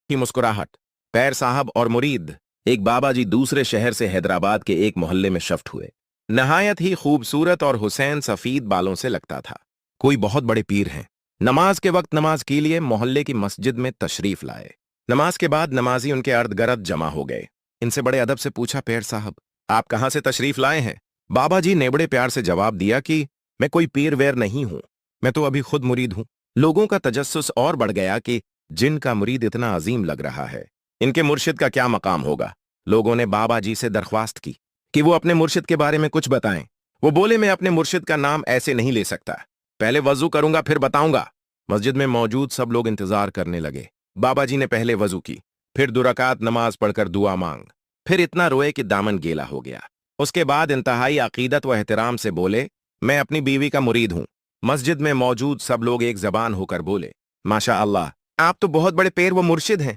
की मुस्कुराहट। पैर साहब और मुरीद। एक बाबा जी दूसरे शहर से हैदराबाद के एक मोहल्ले में शिफ्ट हुए। नहायत ही खूबसूरत और हुसैन सफीद बालों से लगता था। कोई बहुत बड़े पीर हैं। नमाज के वक्त नमाज के लिए मोहल्ले की मस्जिद में तशरीफ लाए। नमाज के बाद नमाजी उनके अर्द गिर्द जमा हो गए। इनसे बड़े अदब से पूछा, पैर साहब आप कहाँ से तशरीफ लाए हैं? बाबा जी ने बड़े प्यार से जवाब दिया कि मैं कोई पीर वेर नहीं हूं, मैं तो अभी खुद मुरीद हूं। लोगों का तजस्सुस और बढ़ गया कि जिनका मुरीद इतना अजीम लग रहा है, इनके मुर्शिद का क्या मकाम होगा। लोगों ने बाबा जी से दरख्वास्त की कि वो अपने मुर्शिद के बारे में कुछ बताएं। वो बोले, मैं अपने मुर्शिद का नाम ऐसे नहीं ले सकता, पहले वजू करूंगा फिर बताऊंगा। मस्जिद में मौजूद सब लोग इंतजार करने लगे। बाबा जी ने पहले वजू की, फिर 2 रकात नमाज पढ़कर दुआ मांग, फिर इतना रोए कि दामन गीला हो गया। उसके बाद इंतहाई अकीदत व एहतराम से बोले, मैं अपनी बीवी का मुरीद हूं। मस्जिद में मौजूद सब लोग एक जबान होकर बोले, माशा अल्लाह, आप तो बहुत बड़े पीर व मुर्शिद हैं।